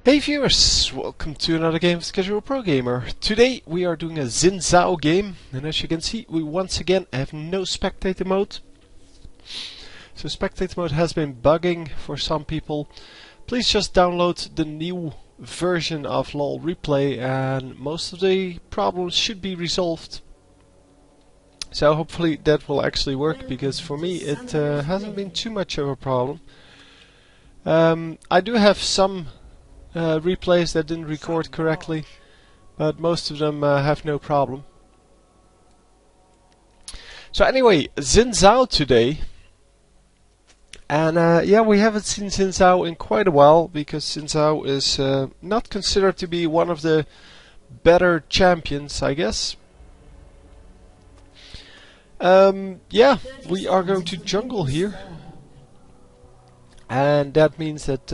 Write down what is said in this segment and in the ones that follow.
Hey viewers, welcome to another game of Casual Pro Gamer. Today we are doing a Xin Zhao game, and as you can see we once again have no spectator mode. So spectator mode has been bugging for some people. Please just download the new version of LOL Replay and most of the problems should be resolved. So hopefully that will actually work, because for me it hasn't been too much of a problem. I do have some replays that didn't record correctly, but most of them have no problem. So anyway, Xin Zhao today, and yeah, we haven't seen Xin Zhao in quite a while, because Xin Zhao is not considered to be one of the better champions, I guess. Yeah, we are going to jungle here, and that means that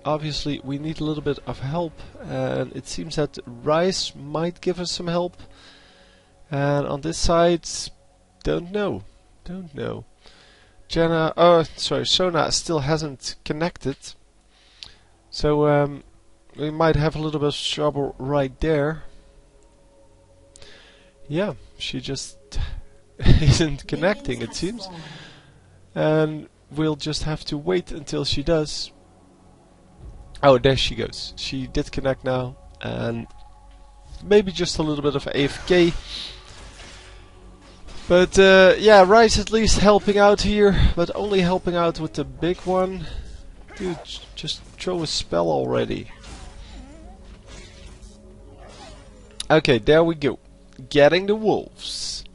obviously we need a little bit of help, and it seems that Rice might give us some help. And on this side, don't know. Sona still hasn't connected, so we might have a little bit of trouble right there. Yeah, she just isn't connecting, it seems, and we'll just have to wait until she does. Oh, there she goes. She did connect now, and maybe just a little bit of AFK. But yeah, Rice at least helping out here, but only helping out with the big one. Dude, just throw a spell already. Okay, there we go. Getting the wolves.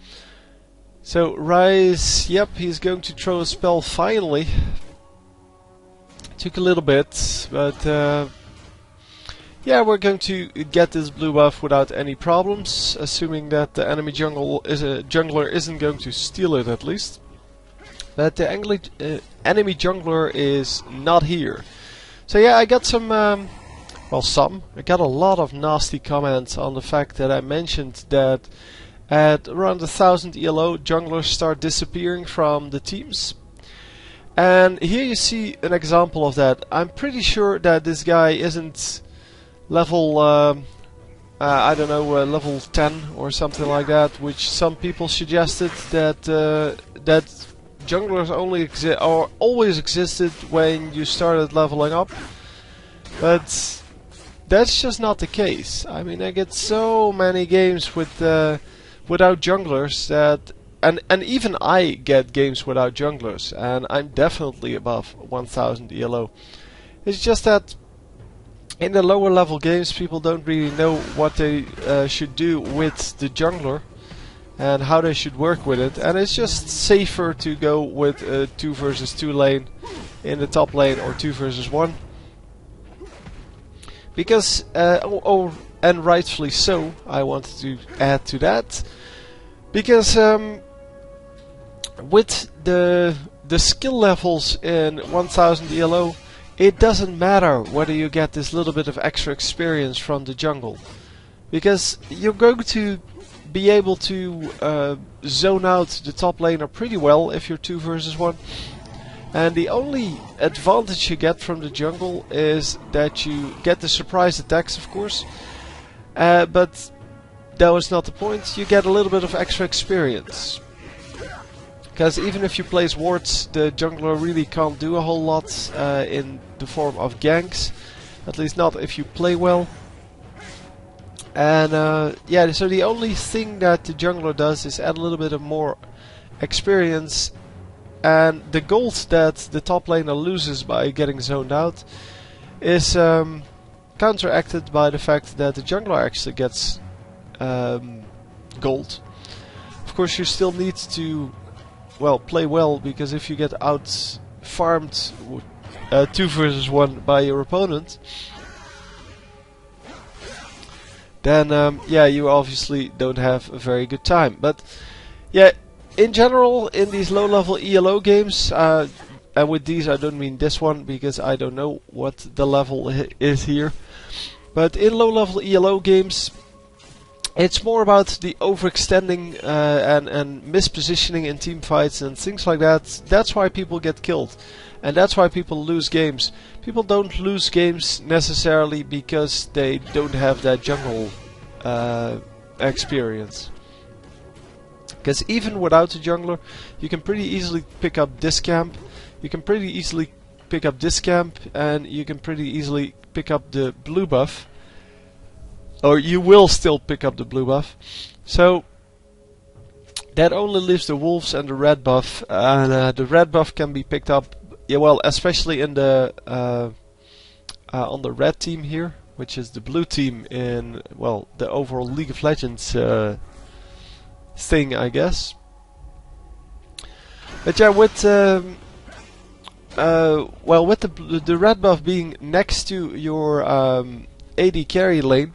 So Rice, yep, he's going to throw a spell finally. Took a little bit, but yeah, we're going to get this blue buff without any problems, assuming that the enemy jungler isn't going to steal it, at least. But the enemy jungler is not here. So yeah, I got some, I got a lot of nasty comments on the fact that I mentioned that at around 1000 ELO, junglers start disappearing from the teams. And here you see an example of that. I'm pretty sure that this guy isn't level, I don't know, level 10 or something like that, which some people suggested that that junglers only always existed when you started leveling up. But that's just not the case. I mean, I get so many games with without junglers that. And even I get games without junglers, and I'm definitely above 1000 ELO. It's just that in the lower level games people don't really know what they should do with the jungler and how they should work with it, and it's just safer to go with a 2 versus 2 lane in the top lane, or 2 versus 1. Because, and rightfully so, I wanted to add to that, because with the skill levels in 1000 ELO, it doesn't matter whether you get this little bit of extra experience from the jungle, because you're going to be able to zone out the top laner pretty well if you're 2 versus 1. And the only advantage you get from the jungle is that you get the surprise attacks, of course, but that was not the point. You get a little bit of extra experience. Because even if you place wards, the jungler really can't do a whole lot in the form of ganks. At least not if you play well. And yeah, so the only thing that the jungler does is add a little bit of more experience. And the gold that the top laner loses by getting zoned out is counteracted by the fact that the jungler actually gets gold. Of course, you still need to play well, because if you get out farmed 2 versus 1 by your opponent, then yeah, you obviously don't have a very good time. But yeah, in general, in these low level ELO games, and with these I don't mean this one because I don't know what the level is here, but in low level ELO games, it's more about the overextending and mispositioning in team fights and things like that. That's why people get killed. And that's why people lose games. People don't lose games necessarily because they don't have that jungle experience. Because even without a jungler, you can pretty easily pick up this camp. You can pretty easily pick up this camp, and you can pretty easily pick up the blue buff. Or you will still pick up the blue buff. So that only leaves the wolves and the red buff, and the red buff can be picked up, yeah, well, especially in the on the red team here, which is the blue team in, well, the overall League of Legends thing, I guess. But yeah, with well, with the red buff being next to your AD carry lane,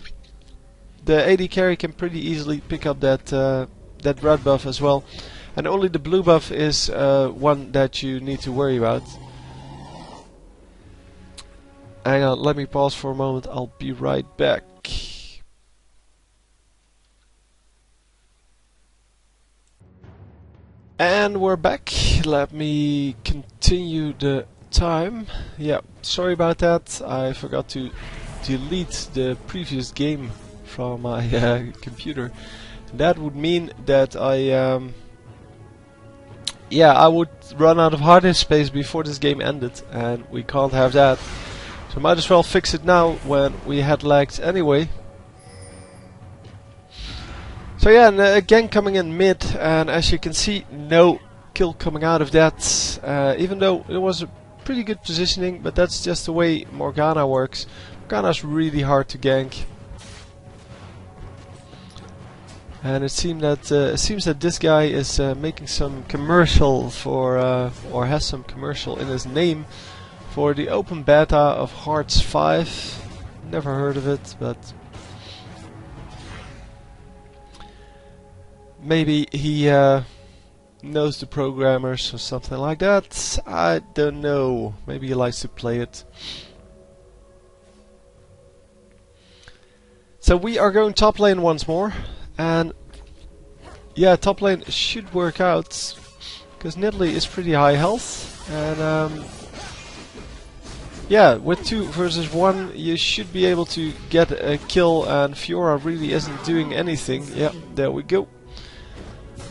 the AD carry can pretty easily pick up that that red buff as well, and only the blue buff is one that you need to worry about. Hang on, let me pause for a moment. I'll be right back. And we're back. Let me continue the time. Yeah, sorry about that. I forgot to delete the previous game from my computer. That would mean that I would run out of hard disk space before this game ended, and we can't have that. So might as well fix it now when we had lags anyway. So yeah, and a gank coming in mid, and as you can see, no kill coming out of that. Even though it was a pretty good positioning, but that's just the way Morgana works. Morgana's really hard to gank. And it seems that this guy is making some commercial for, or has some commercial in his name for the open beta of Hearts 5. Never heard of it, but maybe he knows the programmers or something like that. I don't know. Maybe he likes to play it. So we are going top lane once more. And yeah, top lane should work out because Nidalee is pretty high health, and yeah, with 2 versus 1 you should be able to get a kill, and Fiora really isn't doing anything. Yeah, there we go.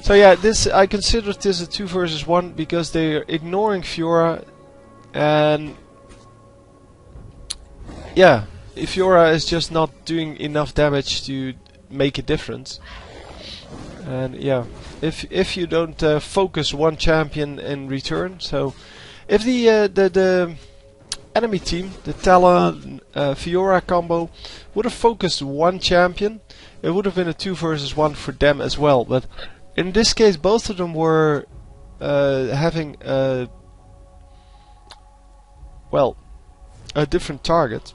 So yeah, this, I consider this a 2 versus 1 because they're ignoring Fiora, and yeah, Fiora is just not doing enough damage to make a difference. And yeah, if you don't focus one champion in return, so if the enemy team, the Talon Fiora combo, would have focused one champion, it would have been a 2 versus 1 for them as well. But in this case, both of them were having well, a different target,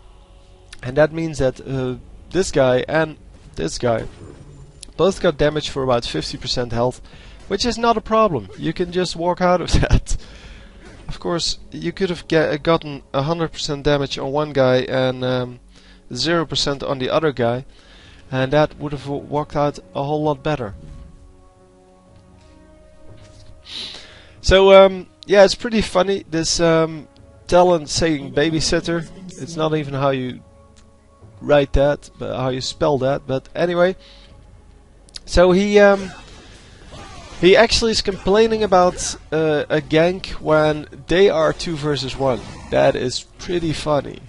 and that means that this guy and this guy both got damage for about 50% health, which is not a problem. You can just walk out of that. Of course, you could have gotten 100% damage on one guy and 0% on the other guy, and that would have worked out a whole lot better. So yeah, it's pretty funny, this talent saying babysitter. It's not even how you write that, but how you spell that. But anyway, so he actually is complaining about a gank when they are 2 versus 1. That is pretty funny.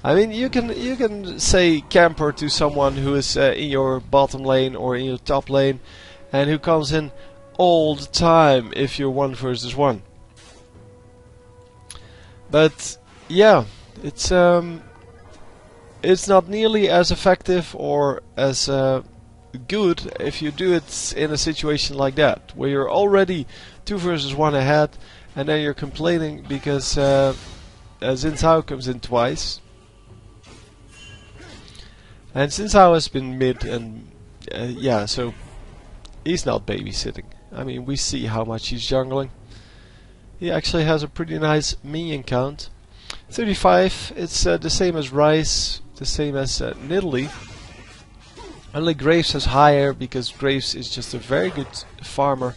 I mean, you can say camper to someone who is in your bottom lane or in your top lane, and who comes in all the time if you're 1 versus 1. But yeah, it's not nearly as effective or as good if you do it in a situation like that, where you're already 2 versus 1 ahead, and then you're complaining because Xin Zhao comes in twice. And Xin Zhao has been mid, and yeah, so he's not babysitting. I mean, we see how much he's jungling. He actually has a pretty nice minion count. 35, it's the same as Rice, the same as Nidalee. Only Graves is higher because Graves is just a very good farmer.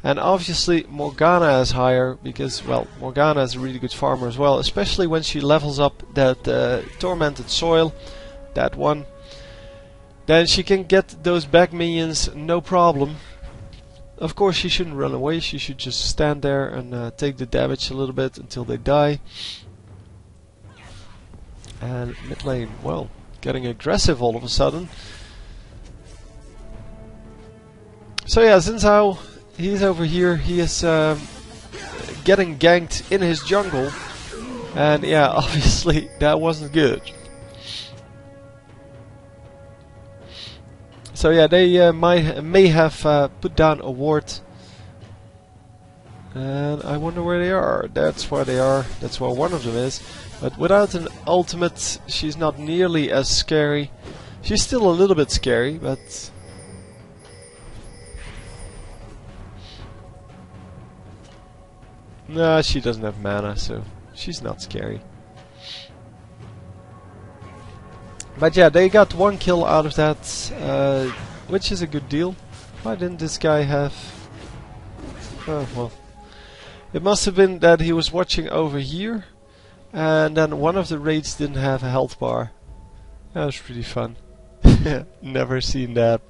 And obviously Morgana is higher because, well, Morgana is a really good farmer as well, especially when she levels up that tormented soil, that one. Then she can get those back minions no problem. Of course she shouldn't run away, she should just stand there and take the damage a little bit until they die. And mid lane, well, getting aggressive all of a sudden. So yeah, Xin Zhao, he's over here, he is getting ganked in his jungle. And yeah, obviously that wasn't good. So yeah, they may have put down a ward. And I wonder where they are. That's where they are, that's where one of them is. But without an ultimate, she's not nearly as scary. She's still a little bit scary, but... nah, she doesn't have mana, so she's not scary. But yeah, they got one kill out of that, which is a good deal. Why didn't this guy have... oh, well. It must have been that he was watching over here, and then one of the raids didn't have a health bar. That was pretty fun. Never seen that.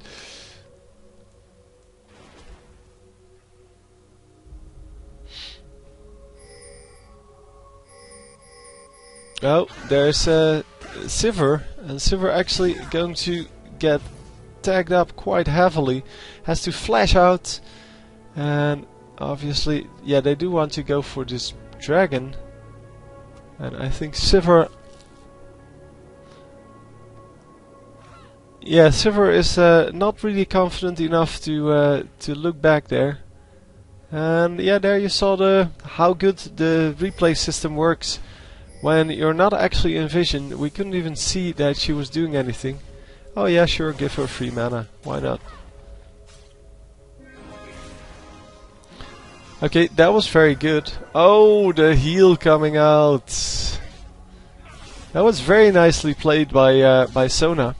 Oh, there's Sivir, and Sivir actually going to get tagged up quite heavily. Has to flash out, and obviously, yeah, they do want to go for this dragon. And I think Sivir... yeah, Sivir is not really confident enough to look back there. And yeah, there you saw how good the replay system works. When you're not actually in vision, we couldn't even see that she was doing anything. Oh yeah, sure, give her free mana. Why not? Okay, that was very good. Oh, the heal coming out. That was very nicely played by Sona.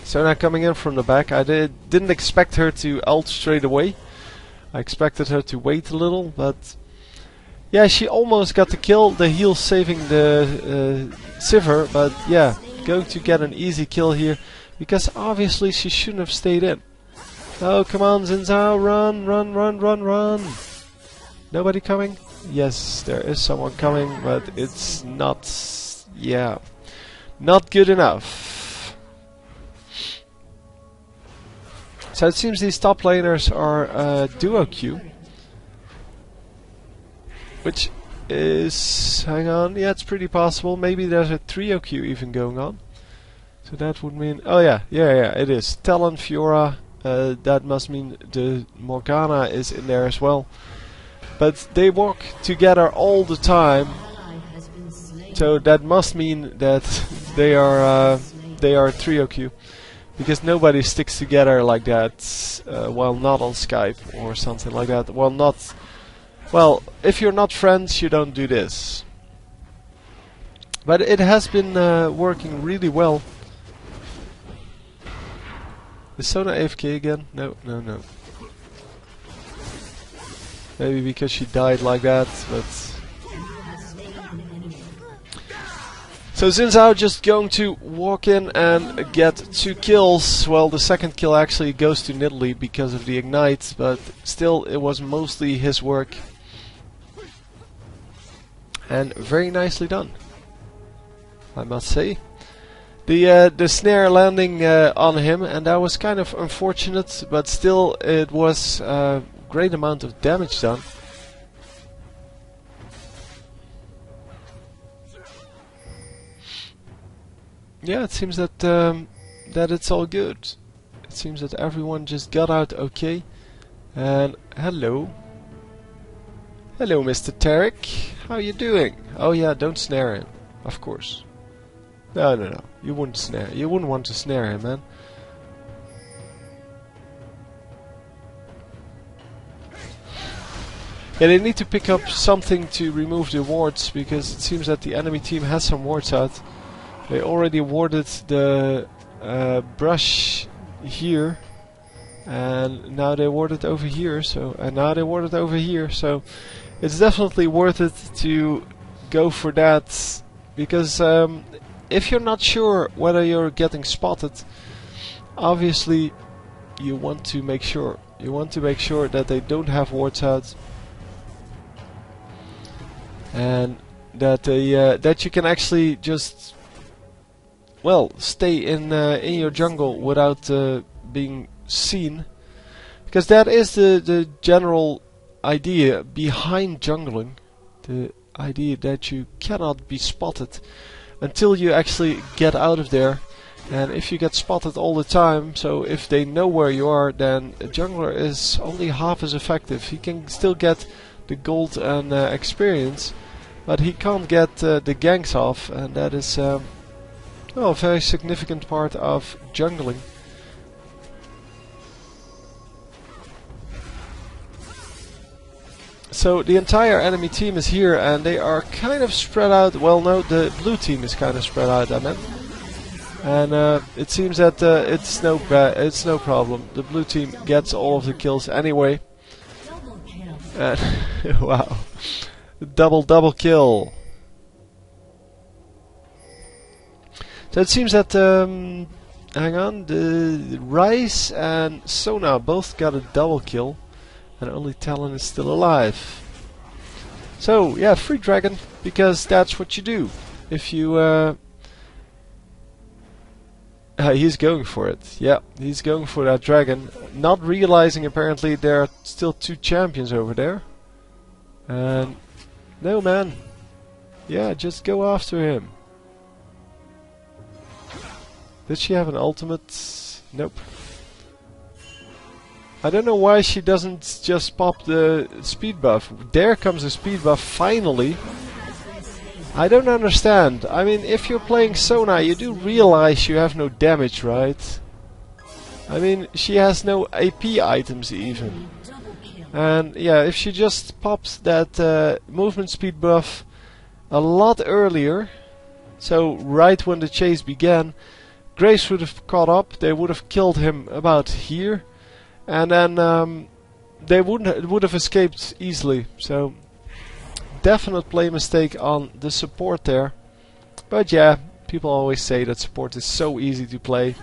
Sona coming in from the back. I didn't expect her to ult straight away. I expected her to wait a little, but... yeah, she almost got the kill, the heal saving the Sivir, but yeah, going to get an easy kill here, because obviously she shouldn't have stayed in. Oh, come on, Xin Zhao, run, run, run, run, run! Nobody coming? Yes, there is someone coming, but it's not, yeah, not good enough. So it seems these top laners are duo queue. Which is... hang on, yeah, it's pretty possible. Maybe there's a trio queue even going on. So that would mean... oh yeah, it is. Talon, Fiora, that must mean the Morgana is in there as well. But they walk together all the time. So that must mean that they are trio queue. Because nobody sticks together like that while not on Skype or something like that. Well, not... well, if you're not friends, you don't do this. But it has been working really well. Is Sona AFK again? No, no, no. Maybe because she died like that, but... so Xin Zhao just going to walk in and get 2 kills. Well, the second kill actually goes to Nidalee because of the ignite, but still it was mostly his work. And very nicely done, I must say. The snare landing on him, and that was kind of unfortunate, but still it was a great amount of damage done. Yeah, it seems that that it's all good. It seems that everyone just got out okay. And hello. Hello, Mr. Tarek. How you doing? Oh yeah, don't snare him. Of course. No, no, no. You wouldn't snare. You wouldn't want to snare him, man. Yeah, they need to pick up something to remove the wards, because it seems that the enemy team has some wards out. They already warded the brush here. And now they ward it over here, and now they ward it over here, so it's definitely worth it to go for that, because if you're not sure whether you're getting spotted, obviously you want to make sure that they don't have wards out, and that that you can actually just, well, stay in your jungle without being seen, because that is the general idea behind jungling, the idea that you cannot be spotted until you actually get out of there. And if you get spotted all the time, so if they know where you are, then a jungler is only half as effective. He can still get the gold and experience, but he can't get the ganks off, and that is well, a very significant part of jungling. So the entire enemy team is here, and they are kind of spread out. Well, no, the blue team is kind of spread out, I meant. And it seems that it's no problem. The blue team gets all of the kills anyway. And wow, double kill. So it seems that hang on, the Rice and Sona both got a double kill, and only Talon is still alive. So yeah, free dragon, because that's what you do if you. He's going for it. Yeah, he's going for that dragon, not realizing apparently there are still two champions over there. And no, man. Yeah, just go after him. Did she have an ultimate? Nope. I don't know why she doesn't just pop the speed buff. There comes the speed buff finally. I don't understand. I mean, if you're playing Sona, you do realize you have no damage, right? I mean, she has no AP items even. And yeah, if she just pops that movement speed buff a lot earlier, so right when the chase began, Graves would have caught up, they would have killed him about here, and then they would have escaped easily. So definite play mistake on the support there. But yeah, people always say that support is so easy to play.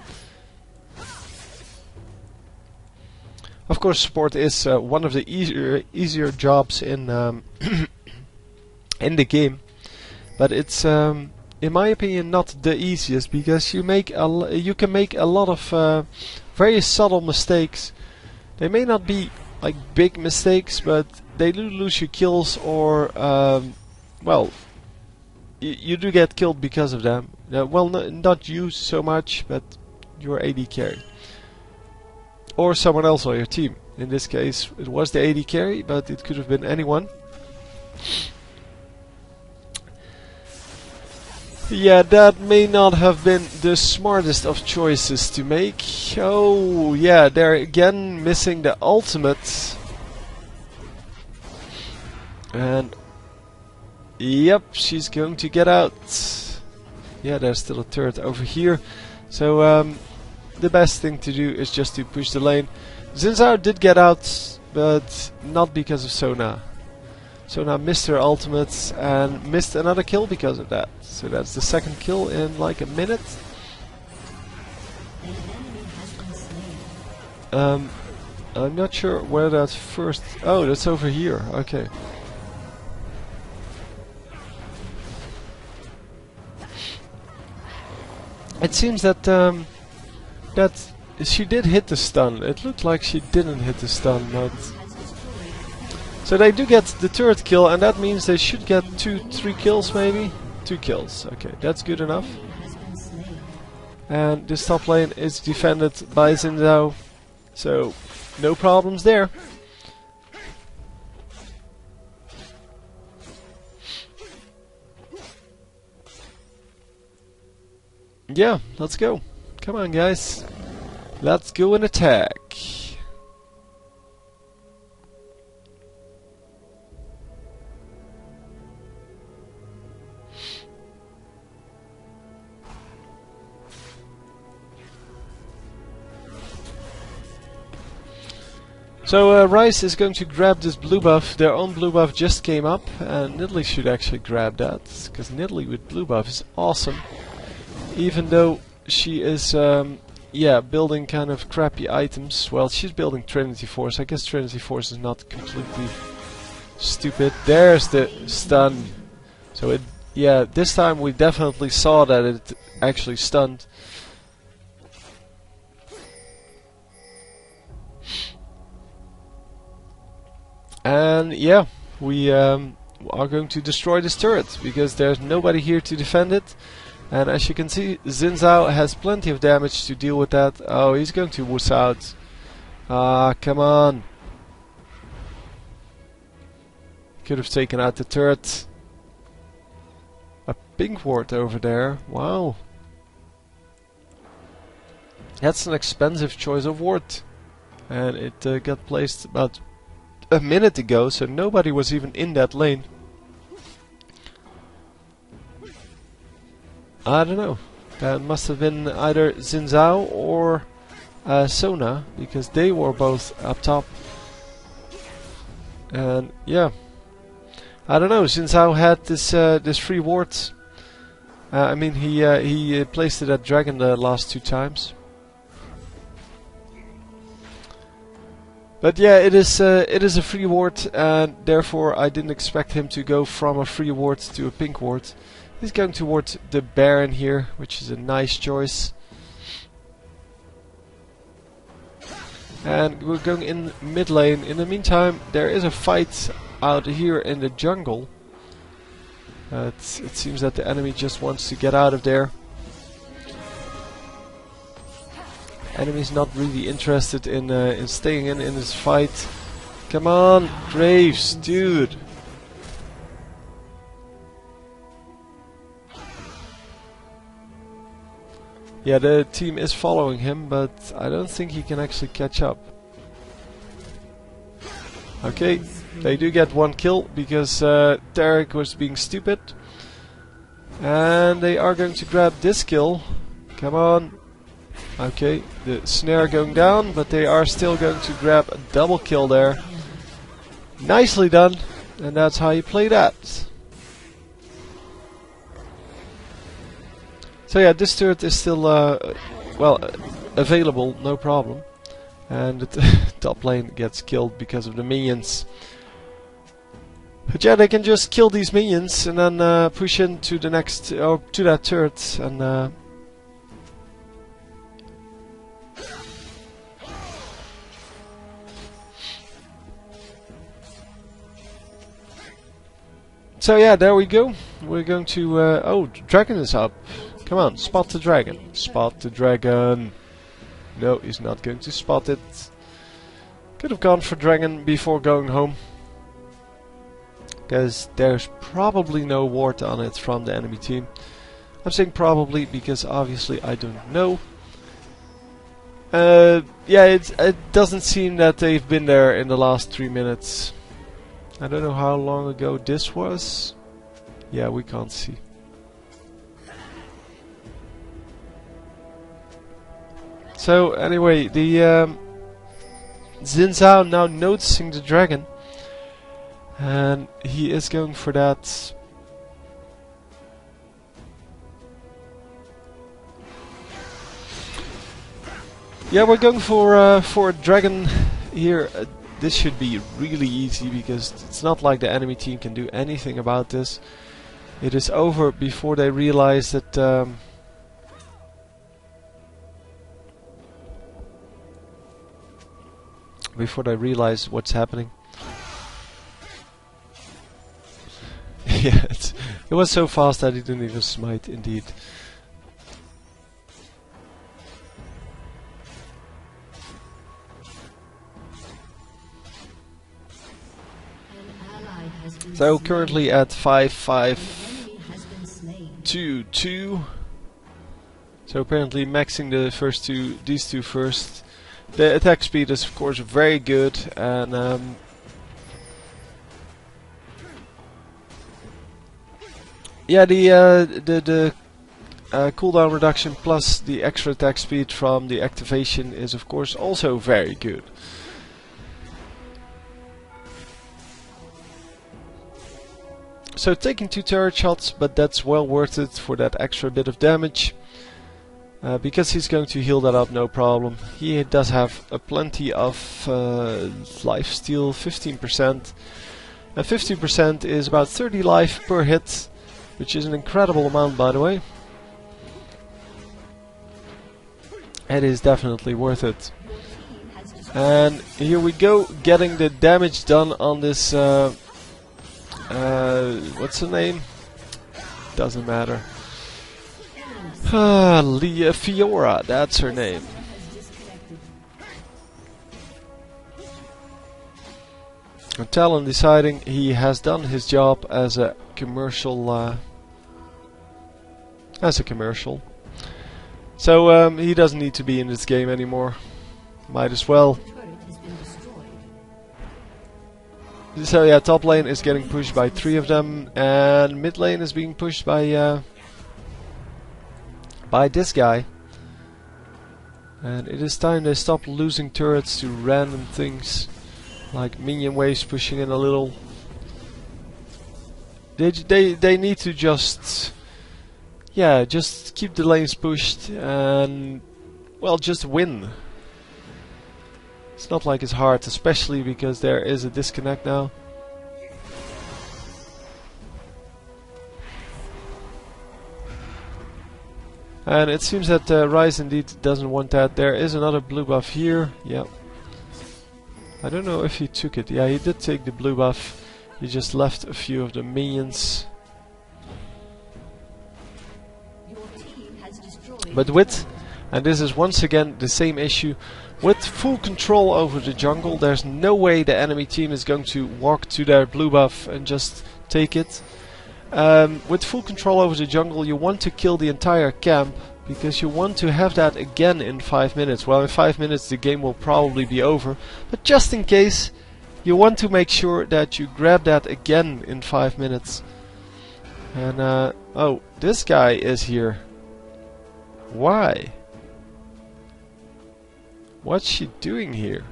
Of course, support is one of the easier jobs in in the game, but it's in my opinion not the easiest, because you can make a lot of very subtle mistakes. They may not be like big mistakes, but they do lose you kills, or well, you do get killed because of them. Well, not you so much, but your AD carry. Or someone else on your team. In this case, it was the AD carry, but it could have been anyone. Yeah, that may not have been the smartest of choices to make. Oh, yeah, they're again missing the ultimate. And yep, she's going to get out. Yeah, there's still a turret over here. So the best thing to do is just to push the lane. Xin Zhao did get out, but not because of Sona. Sona missed her ultimate and missed another kill because of that. So that's the second kill in like a minute. I'm not sure where that first... Oh, that's over here. Okay. It seems that that she did hit the stun. It looked like she didn't hit the stun, but... So they do get the turret kill, and that means they should get 2-3 kills maybe? 2 kills, okay, that's good enough. And this top lane is defended by Xin Zhao, so no problems there. Yeah, let's go. Come on, guys. Let's go and attack. So Rice is going to grab this blue buff. Their own blue buff just came up, and Nidalee should actually grab that, because Nidalee with blue buff is awesome. Even though she is, yeah, building kind of crappy items. Well, she's building Trinity Force. I guess Trinity Force is not completely stupid. There's the stun. So it, yeah, this time we definitely saw that it actually stunned. And yeah, we are going to destroy this turret, because there's nobody here to defend it. And as you can see, Xin Zhao has plenty of damage to deal with that. Oh, he's going to wuss out. Ah, come on. Could have taken out the turret. A pink ward over there. Wow. That's an expensive choice of ward. And it got placed about a minute ago, so nobody was even in that lane. I don't know. That must have been either Xin Zhao or Sona, because they were both up top. And yeah, I don't know. Xin Zhao had this free ward. I mean, he placed it at Dragon the last 2 times. But yeah, it is a free ward, and therefore I didn't expect him to go from a free ward to a pink ward. He's going towards the Baron here, which is a nice choice. And we're going in mid lane. In the meantime, there is a fight out here in the jungle. It seems that the enemy just wants to get out of there. Enemy's not really interested in staying in this fight. Come on, Graves, dude. Yeah, the team is following him, but I don't think he can actually catch up. Okay, they do get 1 kill because Tarek was being stupid. And they are going to grab this kill. Come on. Okay, the snare going down, but they are still going to grab a double kill there. Nicely done, and that's how you play that. So yeah, this turret is still, well, available, no problem. And the top lane gets killed because of the minions. But yeah, they can just kill these minions and then push into the next, or to that turret, and so yeah, there we go. We're going to, oh, Dragon is up. Come on, spot the dragon. Spot the dragon. No, he's not going to spot it. Could have gone for dragon before going home. Because there's probably no ward on it from the enemy team. I'm saying probably because obviously I don't know. Yeah, it doesn't seem that they've been there in the last 3 minutes. I don't know how long ago this was. Yeah, we can't see. So anyway, the Xin Zhao now noticing the dragon, and he is going for that. Yeah, we're going for a dragon here. This should be really easy because it's not like the enemy team can do anything about this. It is over before they realize that. Before they realize what's happening. Yeah, it was so fast that he didn't even smite, indeed. So currently at 5-5-2-2. So apparently maxing the first two, these two first. The attack speed is of course very good, and yeah, the cooldown reduction plus the extra attack speed from the activation is of course also very good. So taking 2 turret shots, but that's well worth it for that extra bit of damage. Because he's going to heal that up, no problem. He does have plenty of lifesteal, 15%. And 15% is about 30 life per hit, which is an incredible amount, by the way. It is definitely worth it. And here we go, getting the damage done on this, what's the name? Doesn't matter. Leah Fiora, that's her name. And Talon deciding he has done his job as a commercial. So he doesn't need to be in this game anymore. Might as well. So yeah, top lane is getting pushed by 3 of them, and mid lane is being pushed by this guy. And it is time they stop losing turrets to random things like minion waves pushing in a little. They need to just keep the lanes pushed and, well, just win. It's not like it's hard, especially because there is a disconnect now. And it seems that Ryze indeed doesn't want that. There is another blue buff here. Yep. I don't know if he took it. Yeah, he did take the blue buff. He just left a few of the minions. But with, and this is once again the same issue, with full control over the jungle, there's no way the enemy team is going to walk to their blue buff and just take it. With full control over the jungle, you want to kill the entire camp, because you want to have that again in 5 minutes. Well, in 5 minutes the game will probably be over, but just in case, you want to make sure that you grab that again in 5 minutes. And oh, this guy is here. Why? What's she doing here?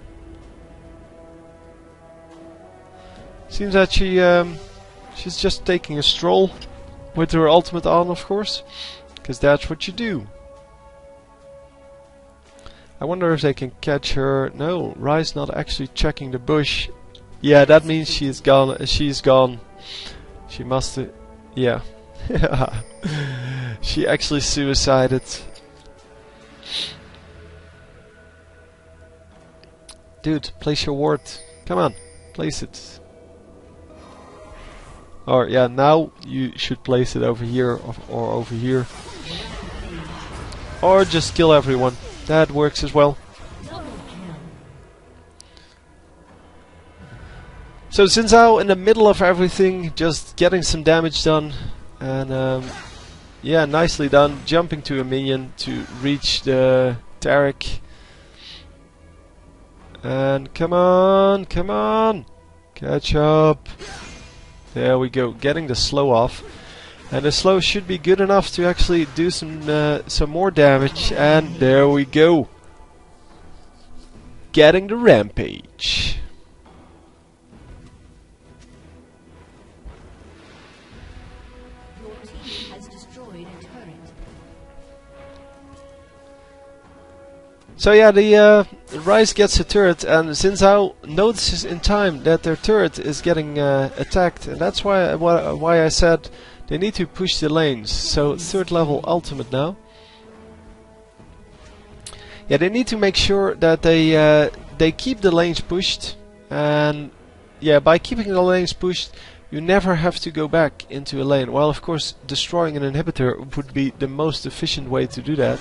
Seems that she's just taking a stroll with her ultimate on, of course, because that's what you do. I wonder if they can catch her. No, Ryze not actually checking the bush. Yeah, that means she's gone. She's gone. She must have. Yeah. She actually suicided. Dude, place your ward. Come on, place it. Or yeah, now you should place it over here or over here. Or just kill everyone. That works as well. So Xin Zhao in the middle of everything, just getting some damage done. And yeah, nicely done. Jumping to a minion to reach the Taric. And come on, come on! Catch up! There we go, getting the slow off. And the slow should be good enough to actually do some more damage. And there we go! Getting the rampage. So yeah, the Ryze gets a turret, and Xin Zhao notices in time that their turret is getting attacked, and that's why I said they need to push the lanes. So 3rd level ultimate now. Yeah, they need to make sure that they keep the lanes pushed, and yeah, by keeping the lanes pushed, you never have to go back into a lane. Well, of course, destroying an inhibitor would be the most efficient way to do that.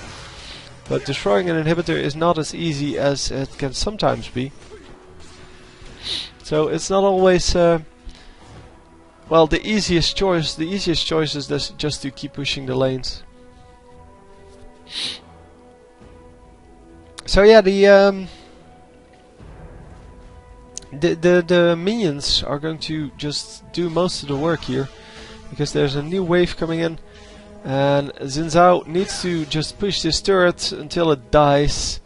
But destroying an inhibitor is not as easy as it can sometimes be. So it's not always well, the easiest choice is just to keep pushing the lanes. So yeah, the minions are going to just do most of the work here, because there's a new wave coming in. And Xin Zhao needs to just push this turret until it dies.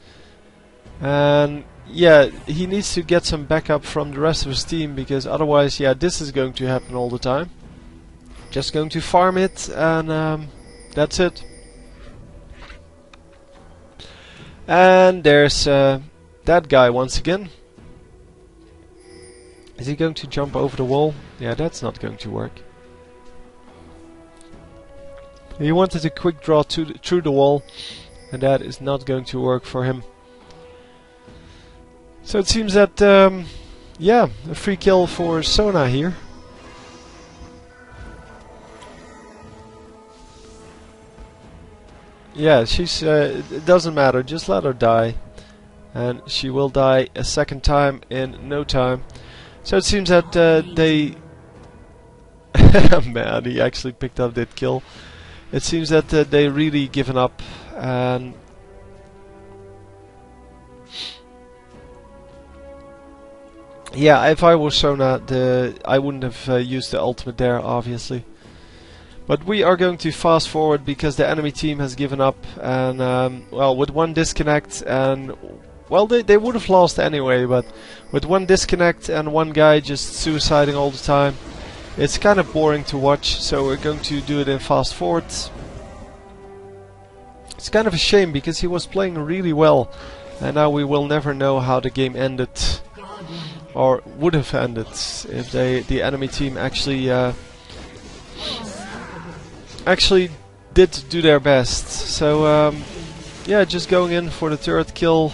And yeah, he needs to get some backup from the rest of his team, because otherwise, yeah, this is going to happen all the time. Just going to farm it, and that's it. And there's that guy once again. Is he going to jump over the wall? Yeah, that's not going to work. He wanted a quick draw through the wall, and that is not going to work for him. So it seems that, yeah, a free kill for Sona here. Yeah, she's, it doesn't matter, just let her die. And she will die a second time in no time. So it seems that they... Man, he actually picked up that kill. It seems that they really given up, and... Yeah, if I was Sona, I wouldn't have used the ultimate there, obviously. But we are going to fast forward because the enemy team has given up, and well, with one disconnect, and well, they would have lost anyway, but with one disconnect and one guy just suiciding all the time, it's kind of boring to watch. So we're going to do it in fast forward. It's kind of a shame because he was playing really well, and now we will never know how the game ended, or would have ended, if the enemy team actually did do their best. So yeah, just going in for the third kill.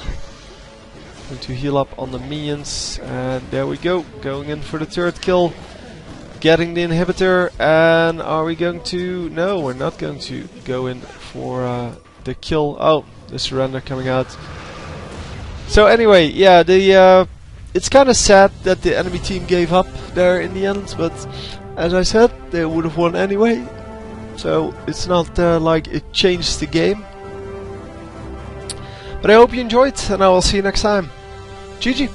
Going to heal up on the minions, and there we go, going in for the third kill, getting the inhibitor. And are we going to... No, we're not going to go in for the kill. Oh, the surrender coming out. So anyway, yeah, it's kind of sad that the enemy team gave up there in the end, but as I said, they would have won anyway. So it's not like it changed the game. But I hope you enjoyed, and I will see you next time. GG!